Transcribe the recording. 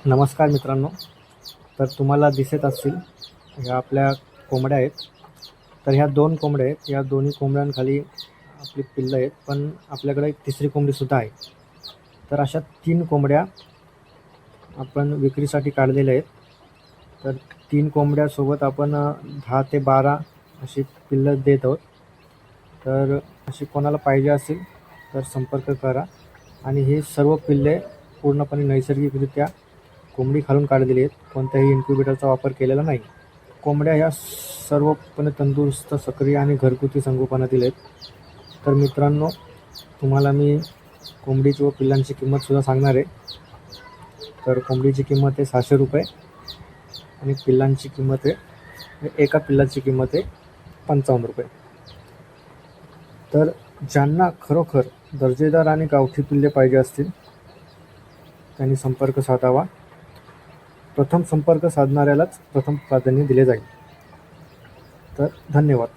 नमस्कार मित्रांनो. तर तुम्हाला दिसत असतील ह्या आपल्या कोंबड्या आहेत. तर ह्या 2 कोंबड्या आहेत. या दोन्ही कोंबड्यांखाली आपली पिल्लं आहेत, पण आपल्याकडे एक तिसरी कोंबडीसुद्धा आहे. तर अशा 3 कोंबड्या आपण विक्रीसाठी काढलेल्या आहेत. तर 3 कोंबड्यासोबत आपण 10 ते 12 अशी पिल्लं देत आहोत. तर अशी कोणाला पाहिजे असेल तर संपर्क करा. आणि हे सर्व पिल्ले पूर्णपणे नैसर्गिकरित्या कोंबडी खालून काढलेली आहेत. कोणत्याही इन्क्युबेटरचा वापर केलेला नाही. कोंबड्या ह्या सर्वपणे तंदुरुस्त, सक्रिय आणि घरगुती संगोपनातील आहेत. तर मित्रांनो, तुम्हाला मी कोंबडीची व पिल्लांची किंमतसुद्धा सांगणार आहे. तर कोंबडीची किंमत आहे ₹600 आणि पिल्लांची किंमत आहे, एका पिल्लाची किंमत आहे ₹55. तर ज्यांना खरोखर दर्जेदार आणि गावठी पिल्ले पाहिजे असतील त्यांनी संपर्क साधावा. प्रथम संपर्क साधणाऱ्यालाच प्रथम प्राधान्य दिले जाईल. तर धन्यवाद.